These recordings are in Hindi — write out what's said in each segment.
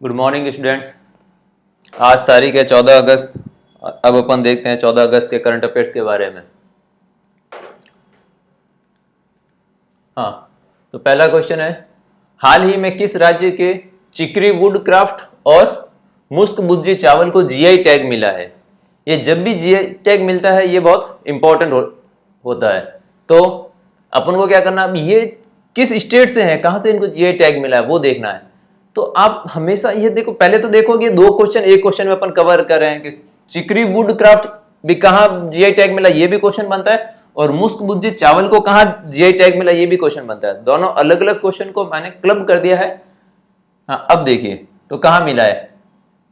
Good morning students. आज तारीख है 14 अगस्त। अब अपन देखते हैं 14 अगस्त के करंट अफेयर्स के बारे में। हाँ, तो पहला क्वेश्चन है, हाल ही में किस राज्य के चिकरी वुड क्राफ्ट और मुस्क बुज्जी चावल को जीआई टैग मिला है? ये जब भी जीआई टैग मिलता है ये बहुत इंपॉर्टेंट होता है। तो अपन को क्या करना, अब ये किस स्टेट से है, कहाँ से इनको जीआई टैग मिला है वो देखना है। तो आप हमेशा ये देखो, पहले तो देखो कि दो क्वेश्चन एक क्वेश्चन में अपन कवर कर रहे हैं कि चिकरी वुड क्राफ्ट भी कहाँ जीआई टैग मिला, ये भी क्वेश्चन बनता है, और मुस्क बुज्जी चावल को कहाँ जीआई टैग मिला ये भी क्वेश्चन बनता है। दोनों अलग अलग क्वेश्चन को मैंने क्लब कर दिया है। हाँ, अब देखिए तो कहाँ मिला है।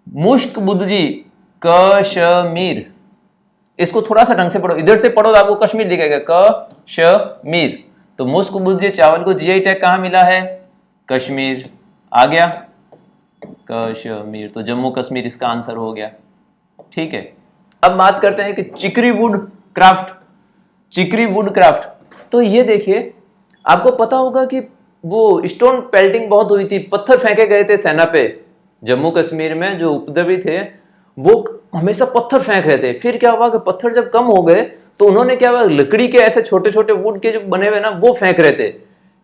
मुस्क बुज्जी कश्मीर, इसको थोड़ा सा ढंग से पढ़ो, इधर से पढ़ो तो आपको कश्मीर दिखेगा, कश्मीर। तो मुस्क बुज्जी चावल को जीआई टैग कहाँ मिला है? कश्मीर। आ गया कश्मीर, तो जम्मू कश्मीर इसका आंसर हो गया। ठीक है, अब बात करते हैं कि चिकरी वुड क्राफ्ट। चिकरी वुड क्राफ्ट, तो ये देखिए, आपको पता होगा कि वो स्टोन पेल्टिंग बहुत हुई थी, पत्थर फेंके गए थे सेना पे। जम्मू कश्मीर में जो उपद्रवी थे वो हमेशा पत्थर फेंक रहे थे। फिर क्या हुआ कि पत्थर जब कम हो गए तो उन्होंने क्या हुआ, लकड़ी के ऐसे छोटे छोटे वुड के जो बने हुए ना वो फेंक रहे थे,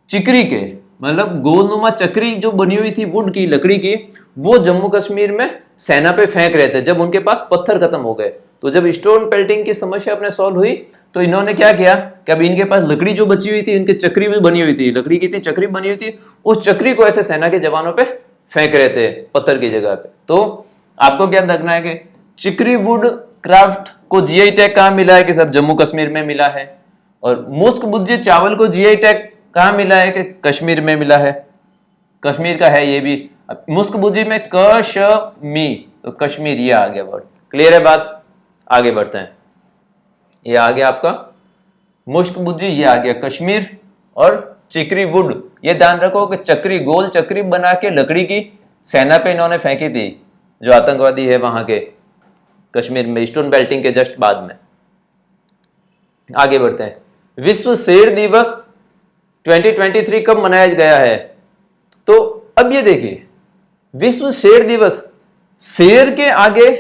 चिकरी के, मतलब गोलनुमा चक्री जो बनी हुई थी वुड की, लकड़ी की, वो जम्मू कश्मीर में सेना पे फेंक रहे थे जब उनके पास पत्थर खत्म हो गए। तो जब स्टोन पेल्टिंग की समस्या अपने सॉल्व हुई तो इन्होंने क्या किया कि अब इनके पास लकड़ी जो बची हुई थी, इनके चक्री भी बनी हुई थी, लकड़ी की थी, चक्री बनी हुई थी, उस चक्री को ऐसे सेना के जवानों पे फेंक रहे थे पत्थर की जगह पे। तो आपको क्या देखना है कि चिकरी वुड क्राफ्ट को जीआई टैग कहाँ मिला है? कि सब जम्मू कश्मीर में मिला है। और मुस्क बुज्जी चावल को जीआई टैग कहाँ मिला है? कि कश्मीर में मिला है, कश्मीर का है ये भी। मुस्क बुज्जी में कश्मीर, तो कश्मीर ये आ गया वर्ड। क्लियर है बात? आगे बढ़ते हैं। ये आ गया आपका मुस्क बुज्जी, ये आ गया कश्मीर। और चिकरी वुड, ये ध्यान रखो कि चक्री, गोल चक्री बना के लकड़ी की सेना पे इन्होंने फेंकी थी, जो आतंकवादी है वहां के कश्मीर में, स्टोन बेल्टिंग के जस्ट बाद में। आगे बढ़ते हैं। विश्व शेर दिवस 2023 कब मनाया गया है? तो अब ये देखिए, विश्व शेर दिवस, शेर के आगे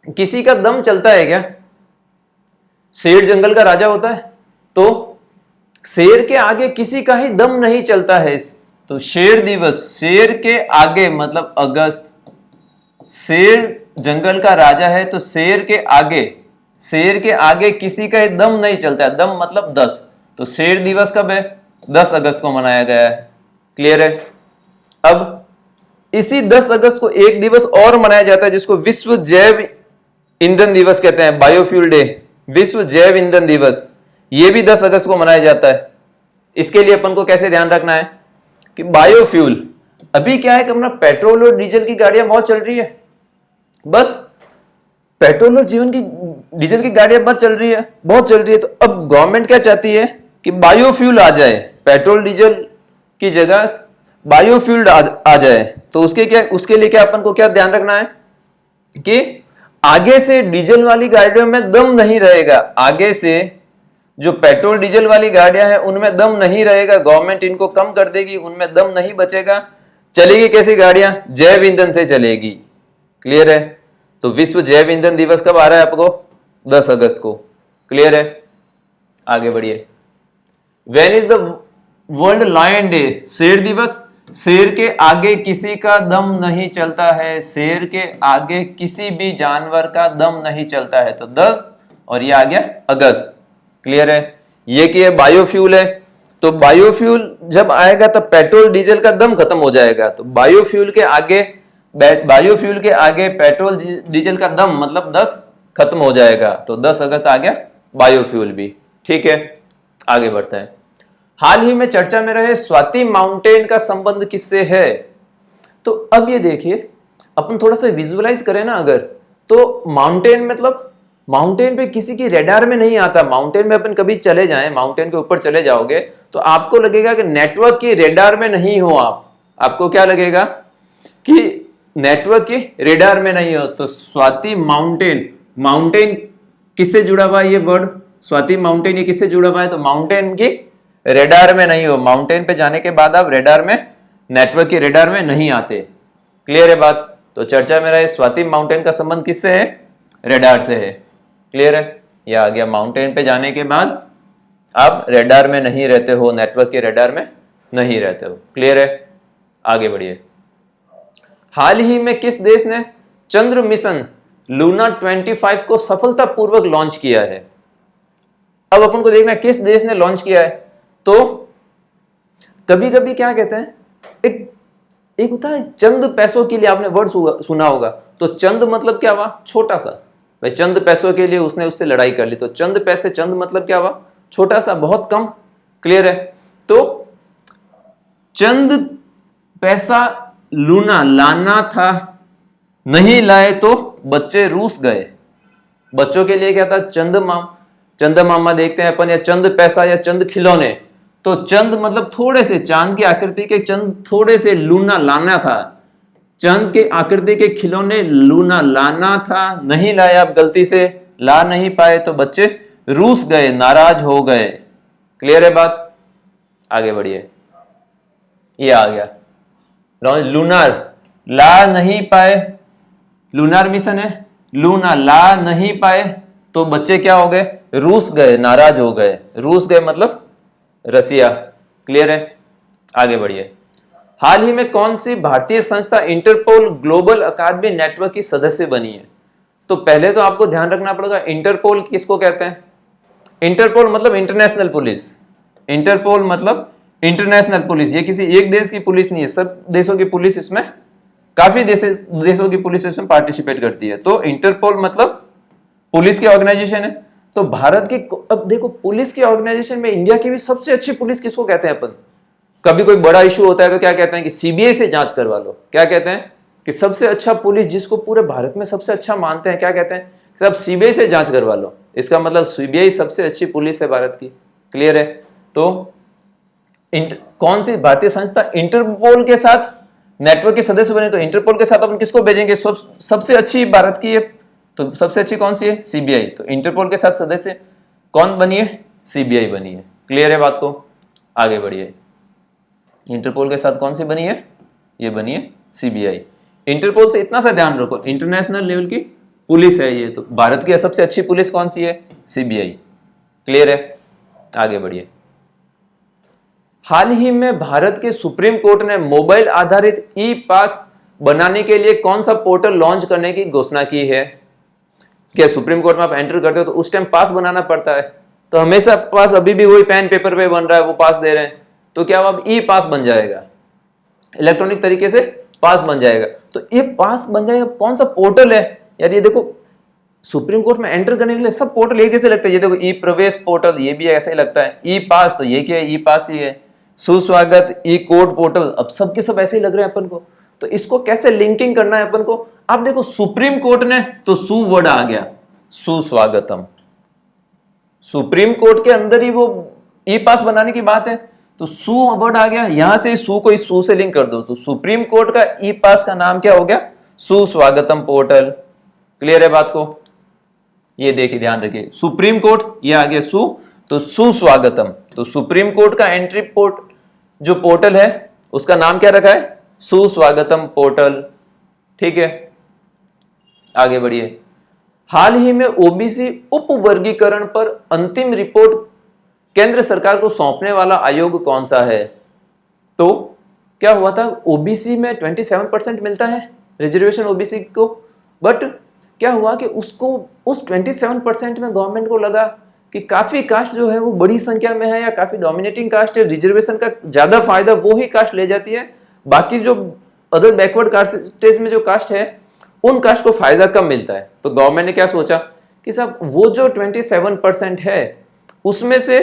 किसी का दम चलता है क्या? शेर जंगल का राजा होता है, तो शेर के आगे किसी का ही दम नहीं चलता है। तो शेर दिवस, शेर के आगे मतलब अगस्त, शेर जंगल का राजा है तो शेर के आगे, शेर के आगे किसी का ही दम नहीं चलता है। दम मतलब 10, तो शेर दिवस कब है? 10 अगस्त को मनाया गया है। क्लियर है? अब इसी 10 अगस्त को एक दिवस और मनाया जाता है जिसको विश्व जैव ईंधन दिवस कहते हैं, बायोफ्यूल डे, विश्व जैव ईंधन दिवस। ये भी 10 अगस्त को मनाया जाता है। इसके लिए अपन को कैसे ध्यान रखना है कि बायोफ्यूल, अभी क्या है कि अपना पेट्रोल और डीजल की गाड़ियां बहुत चल रही है, बस पेट्रोल और डीजल की गाड़ियां बहुत चल रही है, बहुत चल रही है। तो अब गवर्नमेंट क्या चाहती है कि बायोफ्यूल आ जाए, पेट्रोल डीजल की जगह बायोफ्यूल आ जाए। तो उसके लिए क्या अपन को क्या ध्यान रखना है कि आगे से डीजल वाली गाड़ियों में दम नहीं रहेगा, आगे से जो पेट्रोल डीजल वाली गाड़ियां हैं उनमें दम नहीं रहेगा, गवर्नमेंट इनको कम कर देगी, उनमें दम नहीं बचेगा। चलेगी कैसी गाड़ियां? जैव ईंधन से चलेगी। क्लियर है? तो विश्व जैव ईंधन दिवस कब आ रहा है आपको? 10 अगस्त को। क्लियर है? आगे बढ़िए। When is the world lion day? शेर दिवस, शेर के आगे किसी का दम नहीं चलता है, शेर के आगे किसी भी जानवर का दम नहीं चलता है। तो 10 और ये आ गया अगस्त। क्लियर है? ये कि बायोफ्यूल है, तो बायोफ्यूल जब आएगा तब पेट्रोल डीजल का दम खत्म हो जाएगा। तो बायोफ्यूल के आगे पेट्रोल डीजल का दम मतलब 10 खत्म हो जाएगा। तो 10 अगस्त आ गया बायोफ्यूल भी। ठीक है, आगे बढ़ते हैं। हाल ही में चर्चा में रहे स्वाति माउंटेन का संबंध किससे है? तो अब ये देखिए, अपन थोड़ा सा विजुअलाइज करें ना अगर, तो माउंटेन मतलब माउंटेन पे किसी की रेडार में नहीं आता। माउंटेन में अपन कभी चले जाएं, माउंटेन के ऊपर चले जाओगे तो आपको लगेगा कि नेटवर्क की रेडार में नहीं हो आप, आपको क्या लगेगा कि नेटवर्क की रेडार में नहीं हो। तो स्वाति माउंटेन, माउंटेन किससे जुड़ा हुआ है? ये वर्ड स्वाति माउंटेन ये किससे जुड़ा हुआ है? तो माउंटेन की रेडार में नहीं हो, माउंटेन पे जाने के बाद आप रेडार में, नेटवर्क की रेडार में नहीं आते। क्लियर है बात? तो चर्चा में रहे स्वाति माउंटेन का संबंध किससे है? रेडार से है। क्लियर है? यह आ गया। माउंटेन पे जाने के बाद आप रेडार में नहीं रहते हो, नेटवर्क के रेडार में नहीं रहते हो। क्लियर है? आगे बढ़िए। हाल ही में किस देश ने चंद्र मिशन लूना 25 को सफलतापूर्वक लॉन्च किया है? अब अपन को देखना है किस देश ने लॉन्च किया है। तो कभी कभी क्या कहते हैं, एक होता है चंद पैसों के लिए, आपने वर्ड सुना होगा। तो चंद मतलब क्या हुआ? छोटा सा। भाई चंद पैसों के लिए उसने उससे लड़ाई कर ली, तो चंद पैसे, चंद मतलब क्या हुआ? छोटा सा, बहुत कम। क्लियर है? तो चंद पैसा लूना लाना था, नहीं लाए तो बच्चे रूस गए। बच्चों के लिए क्या था? चंद मामा देखते हैं अपन, या चंद पैसा या चंद खिलौने। तो चंद मतलब थोड़े से, चांद की आकृति के चंद थोड़े से, लूना लाना था, चंद के आकृति के खिलौने लूना लाना था, नहीं लाया, आप गलती से ला नहीं पाए तो बच्चे रूस गए, नाराज हो गए। क्लियर है बात? आगे बढ़िए। ये आ गया लूनार, ला नहीं पाए, लूनार मिशन है, लूना ला नहीं पाए तो बच्चे क्या हो गए? रूस गए, नाराज हो गए। रूस गए मतलब रसिया। क्लियर है? आगे बढ़िए। हाल ही में कौन सी भारतीय संस्था इंटरपोल ग्लोबल अकादमी नेटवर्क की सदस्य बनी है? तो पहले तो आपको ध्यान रखना पड़ेगा, इंटरपोल किसको कहते हैं? इंटरपोल मतलब इंटरनेशनल पुलिस। इंटरपोल मतलब इंटरनेशनल पुलिस। ये किसी एक देश की पुलिस नहीं है, सब देशों की पुलिस इसमें, काफी देशों की पुलिस इसमें पार्टिसिपेट करती है। तो इंटरपोल मतलब पुलिस की ऑर्गेनाइजेशन है। तो भारत की, अब देखो पुलिस की ऑर्गेनाइजेशन में इंडिया की भी सबसे अच्छी पुलिस किसको कहते हैं अपन? कभी कोई बड़ा इशू होता है तो क्या कहते हैं कि सीबीआई से जांच करवा लो। क्या कहते हैं कि सबसे अच्छा पुलिस जिसको पूरे भारत में सबसे अच्छा मानते हैं, क्या कहते हैं? सब सीबीआई से जांच करवा लो। इसका मतलब सीबीआई सबसे अच्छी पुलिस है भारत की। क्लियर है? तो कौन सी भारतीय संस्था इंटरपोल के साथ नेटवर्क के सदस्य बने? तो इंटरपोल के साथ अपन किसको भेजेंगे? सबसे अच्छी भारत की है, तो सबसे अच्छी कौन सी है? सीबीआई। तो इंटरपोल के साथ सदस्य कौन बनी है? सीबीआई बनी है। क्लियर है बात को? आगे बढ़िए। इंटरपोल के साथ कौन सी बनी है? ये बनी है सीबीआई। इंटरपोल से इतना सा ध्यान रखो, इंटरनेशनल लेवल की पुलिस है ये। तो भारत की सबसे अच्छी पुलिस कौन सी है? सीबीआई। क्लियर है? आगे बढ़िए। हाल ही में भारत के सुप्रीम कोर्ट ने मोबाइल आधारित ई पास बनाने के लिए कौन सा पोर्टल लॉन्च करने की घोषणा की है? क्या सुप्रीम कोर्ट में आप एंटर करते हो तो उस टाइम पास बनाना पड़ता है, तो हमेशा पास अभी भी वही पेन पेपर पे बन रहा है, वो पास दे रहे हैं। तो क्या अब ई पास बन जाएगा, इलेक्ट्रॉनिक तरीके से पास बन जाएगा। तो ये पास बन जाएगा, कौन सा पोर्टल है यार? ये देखो सुप्रीम कोर्ट में एंटर करने के लिए सब पोर्टल एक जैसे लगता है। ये देखो ई प्रवेश पोर्टल, ये भी ऐसा ही लगता है। ई पास, तो ये क्या है? ई पास ही है। सुस्वागत, ई कोड पोर्टल, अब सबके सब ऐसे ही लग रहे हैं अपन को। तो इसको कैसे लिंकिंग करना है अपन को? आप देखो सुप्रीम कोर्ट ने तो सु वर्ड आ गया, सुस्वागतम। सुप्रीम कोर्ट के अंदर ही वो ई पास बनाने की बात है, तो सु वर्ड आ गया। यहां से सु को इस सु से लिंक कर दो, तो सुप्रीम कोर्ट का ई पास का नाम क्या हो गया? सुस्वागतम पोर्टल। क्लियर है बात को? ये देखिए, ध्यान रखिए, सुप्रीम कोर्ट ये आ गया सु, तो सुस्वागतम। तो सुप्रीम कोर्ट का एंट्री पोर्ट जो पोर्टल है उसका नाम क्या रखा है? सुस्वागतम पोर्टल। ठीक है? आगे बढ़िए। हाल ही में ओबीसी उप वर्गीकरण पर अंतिम रिपोर्ट केंद्र सरकार को सौंपने वाला आयोग कौन सा है? तो क्या हुआ था, ओबीसी में 27% मिलता है रिजर्वेशन ओबीसी को, बट क्या हुआ कि उसको उस 27% में गवर्नमेंट को लगा कि काफी कास्ट जो है वो बड़ी संख्या में है या काफी डोमिनेटिंग कास्ट है, रिजर्वेशन का ज्यादा फायदा वो ही कास्ट ले जाती है, बाकी जो अदर बैकवर्ड कास्ट में जो कास्ट है उन कास्ट को फायदा कम मिलता है। तो गवर्नमेंट ने क्या सोचा कि साहब वो जो 27% है उसमें से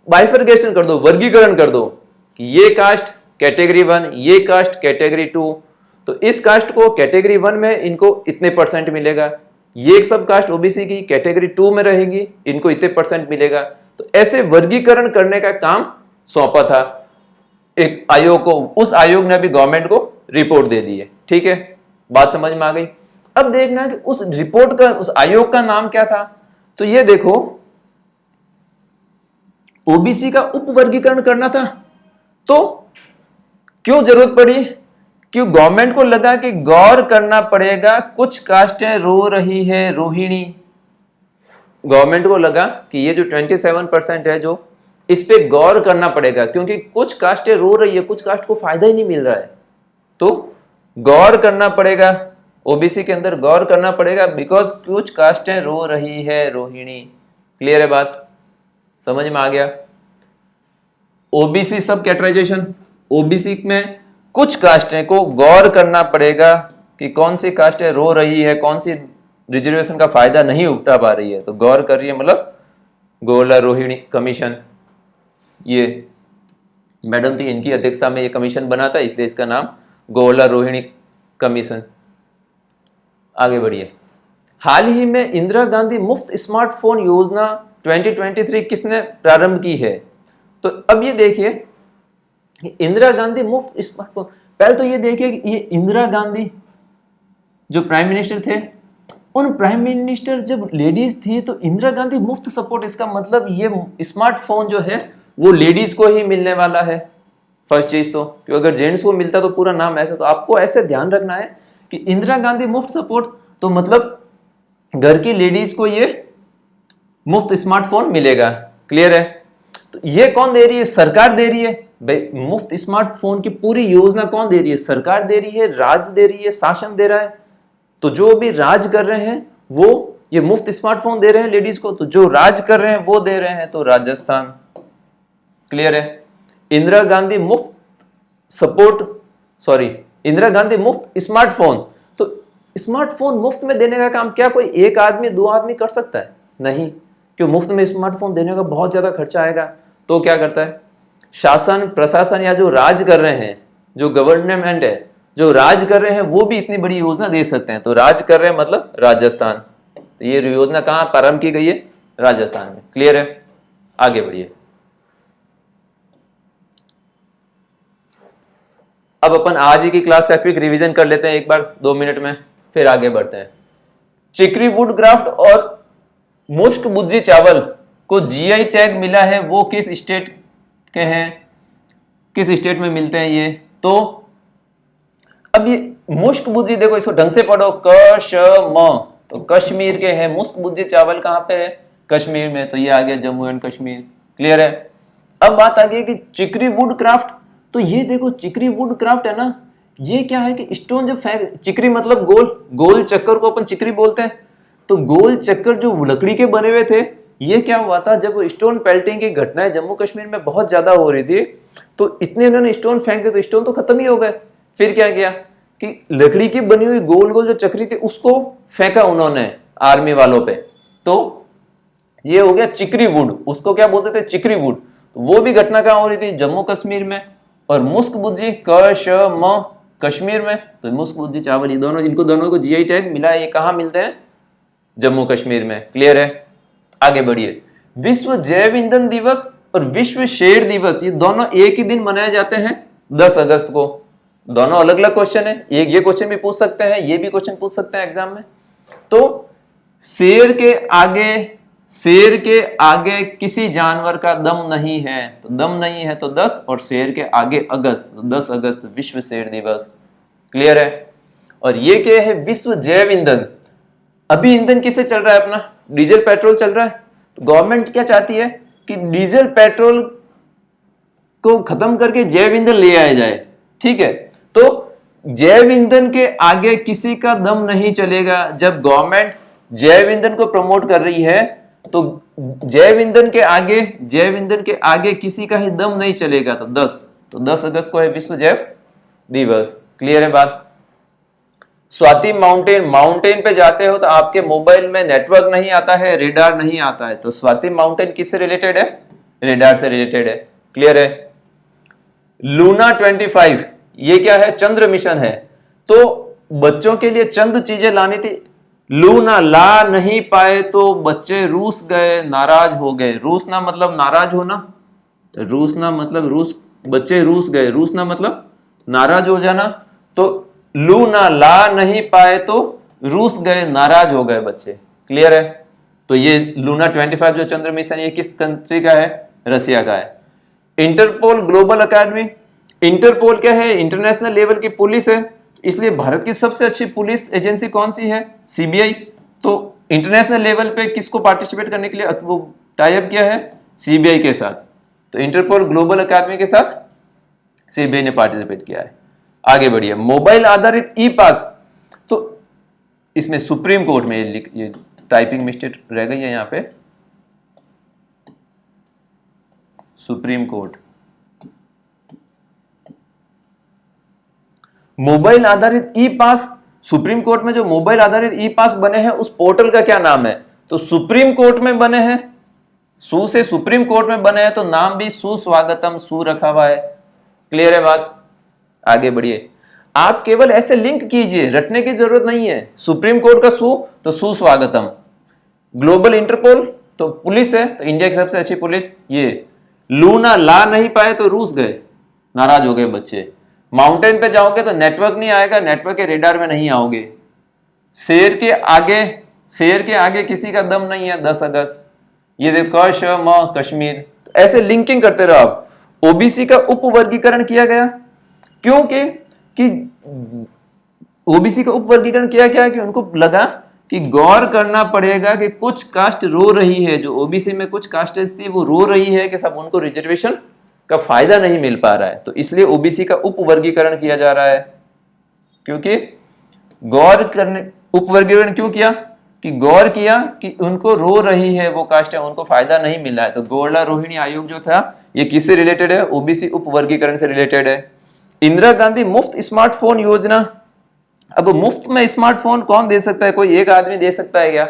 बाइफर्केशन कर दो, वर्गीकरण कर दो कि ये कास्ट कैटेगरी 1, ये कास्ट कैटेगरी 2, तो इस कास्ट को कैटेगरी 1 में इनको इतने परसेंट मिलेगा, ये सब कास्ट ओबीसी की कैटेगरी 2 में रहेगी, इनको इतने परसेंट मिलेगा। तो ऐसे वर्गीकरण करने का काम सौंपा था एक आयोग को। उस आयोग ने अभी गवर्नमेंट को रिपोर्ट दे दी है। ठीक है, बात समझ में आ गई? अब देखना कि उस रिपोर्ट का, उस आयोग का नाम क्या था। तो ये देखो, ओबीसी का उप वर्गीकरण करना था, तो क्यों जरूरत पड़ी क्यों गवर्नमेंट को लगा कि गौर करना पड़ेगा, कुछ कास्टें रो रही है रोहिणी। गवर्नमेंट को लगा कि ये जो 27% है जो इस पे गौर करना पड़ेगा, क्योंकि कुछ कास्टें रो रही है, कुछ कास्ट को फायदा ही नहीं मिल रहा है, तो गौर करना पड़ेगा, ओबीसी के अंदर गौर करना पड़ेगा, बिकॉज कुछ कास्टें रो रही है रोहिणी। क्लियर है बात, समझ में आ गया। ओबीसी सब कैटेगराइजेशन, ओबीसी में कुछ कास्टें को गौर करना पड़ेगा कि कौन सी कास्टें रो रही है, कौन सी रिजर्वेशन का फायदा नहीं उठा पा रही है, तो गौर कर रही है, मतलब गोला रोहिणी कमीशन। ये मैडम थी, इनकी अध्यक्षता में ये कमीशन बना था, इसलिए इसका नाम गोला रोहिणी कमीशन। आगे बढ़िए। हाल ही में इंदिरा गांधी मुफ्त स्मार्टफोन योजना 2023 किसने प्रारंभ की है? तो अब ये देखिए, इंदिरा गांधी मुफ्त स्मार्टफोन, पहले तो ये देखिए ये इंदिरा गांधी जो प्राइम मिनिस्टर थे, उन प्राइम मिनिस्टर जब लेडीज थी तो इंदिरा गांधी मुफ्त सपोर्ट, इसका मतलब ये स्मार्टफोन जो है वो लेडीज को ही मिलने वाला है। फर्स्ट चीज तो, क्योंकि अगर जेंट्स को मिलता तो पूरा नाम ऐसा, तो आपको ऐसे ध्यान रखना है कि इंदिरा गांधी मुफ्त सपोर्ट, तो मतलब घर की लेडीज को ये मुफ्त स्मार्टफोन मिलेगा। क्लियर है? तो ये कौन दे रही है? सरकार दे रही है भाई। मुफ्त स्मार्टफोन की पूरी योजना कौन दे रही है? सरकार दे रही है, राज्य दे रही है, शासन दे रहा है। तो जो भी राज कर रहे हैं वो ये मुफ्त स्मार्टफोन दे रहे हैं लेडीज को, तो जो राज कर रहे हैं वो दे रहे हैं, तो राजस्थान। क्लियर है? इंदिरा गांधी मुफ्त सपोर्ट, सॉरी, इंदिरा गांधी मुफ्त स्मार्टफोन। तो स्मार्टफोन मुफ्त में देने का काम क्या कोई एक आदमी दो आदमी कर सकता है? नहीं, क्यों? मुफ्त में स्मार्टफोन देने का बहुत ज्यादा खर्चा आएगा। तो क्या करता है शासन प्रशासन या जो राज कर रहे हैं, जो गवर्नमेंट है, जो राज कर रहे हैं, वो भी इतनी बड़ी योजना दे सकते हैं। तो राज कर रहे हैं मतलब राजस्थान। तो ये योजना कहां प्रारंभ की गई है? राजस्थान में। क्लियर है? आगे बढ़िए। अब अपन आज ही की क्लास का क्विक रिवीजन कर लेते हैं एक बार 2 मिनट में, फिर आगे बढ़ते हैं। चिकरी वुड क्राफ्ट और मुश्क बुज्जी चावल को जीआई टैग मिला है, वो किस स्टेट के हैं? किस स्टेट में मिलते हैं ये? तो अब ये मुश्क बुज्जी, देखो इसको ढंग से पढ़ो, कशम, तो कश्मीर के हैं। मुश्क बुज्जी चावल कहां पे है? कश्मीर में। तो ये आ गया जम्मू एंड कश्मीर। क्लियर है? अब बात आ गई कि चिकरी वुड क्राफ्ट। तो ये देखो चिकरी वुड क्राफ्ट है ना, ये क्या है कि स्टोन जब फेंक, चिकरी मतलब गोल, गोल चक्कर को अपन चिकरी बोलते हैं। तो गोल चक्कर जो लकड़ी के बने हुए थे, ये क्या हुआ था जब स्टोन पेल्टिंग की घटनाएं जम्मू कश्मीर में बहुत ज्यादा हो रही थी, तो इतने उन्होंने स्टोन फेंक दिए, तो स्टोन तो खत्म ही हो गए। फिर क्या किया कि लकड़ी की बनी हुई गोल गोल जो चक्री थी उसको फेंका उन्होंने आर्मी वालों पे, तो ये हो गया चिकरी वुड। उसको क्या बोलते थे? चिकरी वुड। तो वो भी घटना कहां हो रही थी? जम्मू कश्मीर में। और मुश्क बुज्जी कश्मीर में। तो मुश्क बुज्जी चावल, ये दोनों, इनको दोनों को जीआई टैग मिला है। ये कहां मिलते हैं? जम्मू कश्मीर में। क्लियर है? आगे बढ़िए। विश्व जैव ईंधन दिवस और विश्व शेर दिवस, ये दोनों एक ही दिन मनाए जाते हैं 10 अगस्त को। दोनों अलग अलग क्वेश्चन है, एक ये क्वेश्चन भी पूछ सकते हैं, ये भी क्वेश्चन पूछ सकते हैं एग्जाम में। तो शेर के आगे किसी जानवर का दम नहीं है, तो दम नहीं है तो 10, और शेर के आगे अगस्त, तो 10 अगस्त विश्व शेर दिवस। क्लियर है? और ये क्या है? विश्व जैव ईंधन। अभी ईंधन किससे चल रहा है अपना? डीजल पेट्रोल चल रहा है। तो गवर्नमेंट क्या चाहती है कि डीजल पेट्रोल को खत्म करके जैव ईंधन ले आया जाए। ठीक है? तो जैव ईंधन के आगे किसी का दम नहीं चलेगा। जब गवर्नमेंट जैव ईंधन को प्रमोट कर रही है, तो जैव ईंधन के आगे किसी का ही दम नहीं चलेगा। तो 10 अगस्त को है विश्व जैव दिवस। क्लियर है बात? स्वाति माउंटेन पे जाते हो तो आपके मोबाइल में नेटवर्क नहीं आता है, रेडार नहीं आता है। तो स्वाति माउंटेन किससे रिलेटेड है? रेडार से रिलेटेड है। क्लियर है? लूना 25, ये क्या है? चंद्र मिशन है। तो बच्चों के लिए चंद चीजें लानी थी। लूना ला नहीं पाए तो बच्चे रूस गए, नाराज हो गए। रूसना मतलब नाराज होना, रूसना मतलब रूस, बच्चे रूस गए, रूसना मतलब नाराज हो जाना। तो लूना ला नहीं पाए तो रूस गए, नाराज हो गए बच्चे। क्लियर है? तो ये लूना 25 जो चंद्र मिशन, ये किस कंट्री का है? रसिया का है। इंटरपोल ग्लोबल अकेडमी, इंटरपोल क्या है, इंटरनेशनल लेवल की पुलिस है, इसलिए भारत की सबसे अच्छी पुलिस एजेंसी कौन सी है, सीबीआई। तो इंटरनेशनल लेवल पे किसको पार्टिसिपेट करने के लिए वो टाई अप किया है, सीबीआई के साथ। तो इंटरपोल ग्लोबल अकादमी के साथ सीबीआई ने पार्टिसिपेट किया है। आगे बढ़िए, मोबाइल आधारित ई पास, तो इसमें सुप्रीम कोर्ट में ये टाइपिंग मिस्टेक रह गई है यहां पे, सुप्रीम कोर्ट। मोबाइल आधारित ई पास, सुप्रीम कोर्ट में जो मोबाइल आधारित ई पास बने हैं उस पोर्टल का क्या नाम है, तो सुप्रीम कोर्ट में बने हैं, सु से सुप्रीम कोर्ट में बने हैं तो नाम भी सुस्वागतम सु रखा हुआ है। क्लियर है बात। आगे बढ़िए, आप केवल ऐसे लिंक कीजिए, रटने की जरूरत नहीं है। सुप्रीम कोर्ट का सु तो सुस्वागतम, ग्लोबल इंटरपोल तो पुलिस है, तो इंडिया की सबसे अच्छी पुलिस ये। लूना ला नहीं पाए तो रूस गए, नाराज हो गए बच्चे। माउंटेन पे जाओगे तो नेटवर्क नहीं आएगा, नेटवर्क के रेडार में नहीं आओगे। शेर के आगे किसी का दम नहीं है, 10 अगस्त। ये देखो कश्मीर। तो ऐसे लिंकिंग करते रहो आप। ओबीसी का उपवर्गीकरण किया गया क्योंकि ओबीसी का उपवर्गीकरण किया गया कि उनको लगा कि गौर करना पड़ेगा कि कुछ कास्ट रो रही है, जो ओबीसी में कुछ कास्टें थी वो रो रही है कि सब उनको रिजर्वेशन का फायदा नहीं मिल पा रहा है, तो इसलिए ओबीसी का उपवर्गीकरण किया जा रहा है। क्योंकि उपवर्गीकरण क्यों किया कि गौर किया कि उनको रो रही है वो कास्ट है, उनको फायदा नहीं मिला है। तो गोरला रोहिणी आयोग जो था ये किससे रिलेटेड है, ओबीसी उपवर्गीकरण से रिलेटेड है। इंदिरा गांधी मुफ्त स्मार्टफोन योजना, अब मुफ्त में स्मार्टफोन कौन दे सकता है, कोई एक आदमी दे सकता है क्या,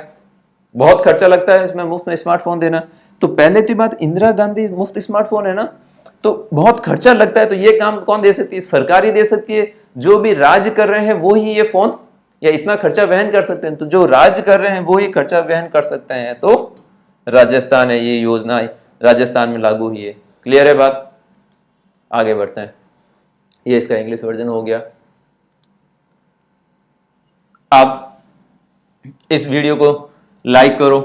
बहुत खर्चा लगता है इसमें मुफ्त में स्मार्टफोन देना। तो पहले तो बात, इंदिरा गांधी मुफ्त स्मार्टफोन है ना, तो बहुत खर्चा लगता है, तो ये काम कौन दे सकती है, सरकार ही दे सकती है। जो भी राज कर रहे हैं वो ही ये फोन या इतना खर्चा वहन कर सकते हैं, तो जो राज कर रहे हैं वो ही खर्चा वहन कर सकते हैं। तो राजस्थान है, ये योजना राजस्थान में लागू हुई है। क्लियर है बात। आगे बढ़ते हैं, ये इसका इंग्लिश वर्जन हो गया। आप इस वीडियो को लाइक करो,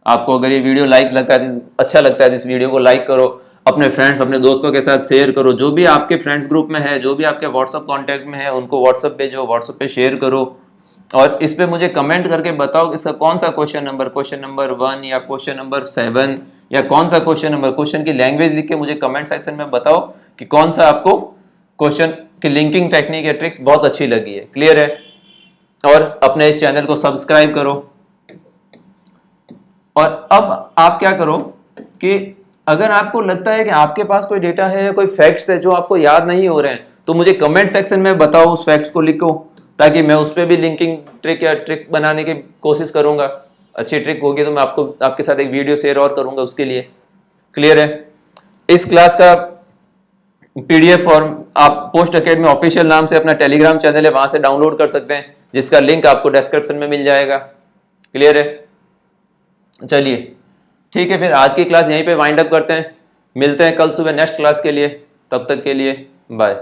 आपको अगर ये वीडियो अच्छा लगता है तो इस वीडियो को लाइक करो, अपने फ्रेंड्स अपने दोस्तों के साथ शेयर करो। जो भी आपके फ्रेंड्स ग्रुप में है, जो भी आपके व्हाट्सएप कांटेक्ट में है, उनको व्हाट्सएप पे शेयर करो। और इस पे मुझे कमेंट करके बताओ इसका कौन सा क्वेश्चन नंबर 1 या क्वेश्चन नंबर 7 या कौन सा क्वेश्चन की लैंग्वेज लिख के मुझे कमेंट सेक्शन में बताओ कि कौन सा आपको क्वेश्चन की लिंकिंग टेक्निक या ट्रिक्स बहुत अच्छी लगी है। क्लियर है। और अपने इस चैनल को सब्सक्राइब करो। और अब आप क्या करो कि अगर आपको लगता है कि आपके पास कोई डेटा है या कोई फैक्ट्स है जो आपको याद नहीं हो रहे हैं, तो मुझे कमेंट सेक्शन में बताओ, उस फैक्ट्स को लिखो, ताकि मैं उस पर भी लिंकिंग ट्रिक या ट्रिक्स बनाने की कोशिश करूंगा। अच्छी ट्रिक होगी तो मैं आपके साथ एक वीडियो शेयर और करूंगा उसके लिए। क्लियर है। इस क्लास का पीडीएफ फॉर्म आप पोस्ट अकेडमी ऑफिशियल नाम से अपना टेलीग्राम चैनल है, वहां से डाउनलोड कर सकते हैं, जिसका लिंक आपको डिस्क्रिप्शन में मिल जाएगा। क्लियर है। चलिए ठीक है, फिर आज की क्लास यहीं पे वाइंड अप करते हैं। मिलते हैं कल सुबह नेक्स्ट क्लास के लिए। तब तक के लिए बाय।